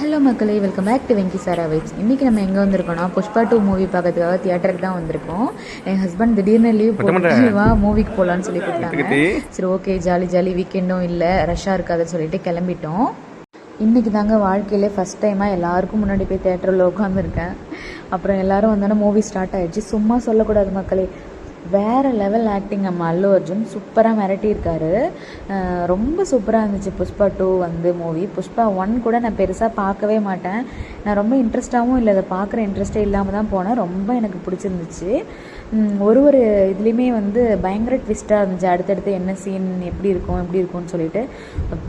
Hello மக்களே, welcome back to Venky Sara vibes. இன்றைக்கி நம்ம எங்கே வந்திருக்கோம்னா புஷ்பா 2 மூவி பார்க்கறதுக்காக தியேட்டருக்கு தான் வந்திருக்கோம். என் ஹஸ்பண்ட் திடீர்னு லீவ் போட்டு வா மூவிக்கு போகலான்னு சொல்லி கூப்பிட்டாங்க. சரி ஓகே, ஜாலி ஜாலி, வீக்கெண்டும் இல்லை, ரஷ்ஷாக இருக்காதுன்னு சொல்லிட்டு கிளம்பிட்டோம். இன்றைக்கி தாங்க வாழ்க்கையிலே ஃபஸ்ட் டைமாக எல்லாருக்கும் முன்னாடி போய் தேட்டரில் உட்காந்துருக்கேன். அப்புறம் எல்லோரும் வந்தோன்னா மூவி ஸ்டார்ட் ஆகிடுச்சு. சும்மா சொல்லக்கூடாது மக்களே, வேறு லெவல் ஆக்டிங். நம்ம அல்லு அர்ஜுன் சூப்பராக மிரட்டியிருக்காரு. ரொம்ப சூப்பராக இருந்துச்சு புஷ்பா 2 வந்து மூவி. புஷ்பா 1 கூட நான் பெருசாக பார்க்கவே மாட்டேன். நான் ரொம்ப இன்ட்ரெஸ்ட்டாகவும் இல்லை, அதை பார்க்குற இன்ட்ரெஸ்ட்டே இல்லாமல் தான் போனேன். ரொம்ப எனக்கு பிடிச்சிருந்துச்சு. ஒரு இதுலேயுமே வந்து பயங்கர ட்விஸ்ட்டாக இருந்துச்சு. அடுத்தடுத்து என்ன சீன் எப்படி இருக்கும்னு சொல்லிட்டு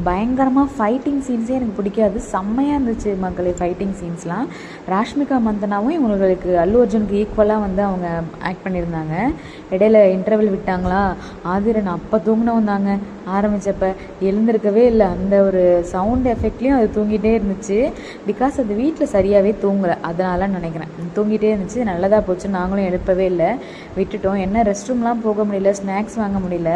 பயங்கரமாக ஃபைட்டிங் சீன்ஸே எனக்கு பிடிக்காது. செம்மையாக இருந்துச்சு மக்களே ஃபைட்டிங் சீன்ஸ்லாம். ராஷ்மிகா மந்தனாவும் இவங்களுக்கு அல்லு அர்ஜுனுக்கு ஈக்குவலாக வந்து அவங்க ஆக்ட் பண்ணியிருந்தாங்க. இடையில இன்டர்வல் விட்டாங்களா, ஆதிரன் அப்போ தூங்கினவன் தாங்க. ஆரம்பித்தப்போ எழுந்திருக்கவே இல்லை. அந்த ஒரு சவுண்ட் எஃபெக்ட்லேயும் அது தூங்கிட்டே இருந்துச்சு. பிகாஸ் அது வீட்டில் சரியாகவே தூங்கலை, அதனால நினைக்கிறேன். தூங்கிட்டே இருந்துச்சு. நல்லதாக போச்சு. நாங்களும் எழுப்பவே இல்லை, விட்டுட்டோம். என்ன ரெஸ்ட் ரூம்லாம் போக முடியல, ஸ்நாக்ஸ் வாங்க முடியல.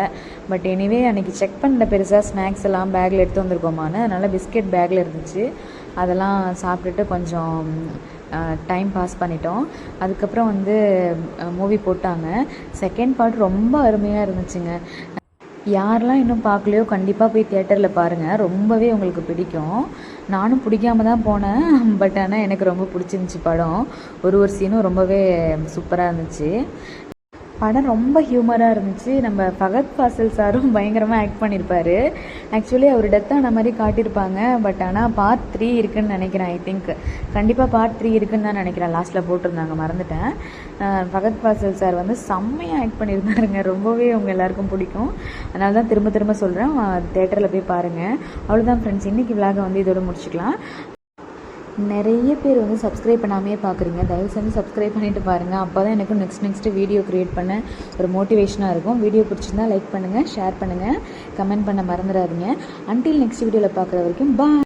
பட் எனிவே அன்றைக்கி செக் பண்ணல பெருசாக ஸ்நாக்ஸ் எல்லாம் பேக்கில் எடுத்து வந்திருக்கோமான்னு. அதனால் பிஸ்கெட் பேக்கில் இருந்துச்சு, அதெல்லாம் சாப்பிட்டுட்டு கொஞ்சம் டைம் பாஸ் பண்ணிட்டோம். அதுக்கப்புறம் வந்து மூவி போட்டாங்க. செகண்ட் பார்ட் ரொம்ப அருமையாக இருந்துச்சுங்க. யாரெல்லாம் இன்னும் பார்க்கலையோ கண்டிப்பாக போய் தியேட்டரில் பாருங்கள், ரொம்பவே உங்களுக்கு பிடிக்கும். நானும் பிடிக்காம தான் போனேன், பட் ஆனால் எனக்கு ரொம்ப பிடிச்சிருந்துச்சி படம். ஒரு சீனும் ரொம்பவே சூப்பராக இருந்துச்சு. படம் ரொம்ப ஹியூமராக இருந்துச்சு. நம்ம ஃபகத் ஃபாசில் சாரும் பயங்கரமாக ஆக்ட் பண்ணியிருப்பார். ஆக்சுவலி அவர் டெத் ஆன மாதிரி காட்டியிருப்பாங்க, பட் ஆனால் பார்ட் 3 இருக்குதுன்னு நினைக்கிறேன். ஐ திங்க் கண்டிப்பாக பார்ட் 3 இருக்குதுன்னு தான் நினைக்கிறேன். லாஸ்ட்டில் போட்டிருந்தாங்க, மறந்துட்டேன். ஃபகத் ஃபாசில் சார் வந்து செம்மையாக ஆக்ட் பண்ணியிருந்தாருங்க. ரொம்பவே அவங்க எல்லாருக்கும் பிடிக்கும். அதனால தான் திரும்ப திரும்ப சொல்கிறேன், தேட்டரில் போய் பாருங்கள். அவ்வளோதான் ஃப்ரெண்ட்ஸ், இன்றைக்கி விலாகை வந்து இதோட முடிச்சுக்கலாம். நிறைய பேர் வந்து சப்ஸ்கிரைப் பண்ணாமே பார்க்குறீங்க. தயவு செஞ்சு சப்ஸ்கிரைப் பண்ணிவிட்டு பாருங்கள். அப்போ தான் எனக்கு நெக்ஸ்ட் வீடியோ க்ரியேட் பண்ண ஒரு மோட்டிவேஷனாக இருக்கும். வீடியோ பிடிச்சிருந்தா லைக் பண்ணுங்கள், ஷேர் பண்ணுங்கள், கமெண்ட் பண்ண மறந்துடாதீங்க. அன்டில் நெக்ஸ்ட் வீடியோவில் பார்க்குற வரைக்கும் பாய்.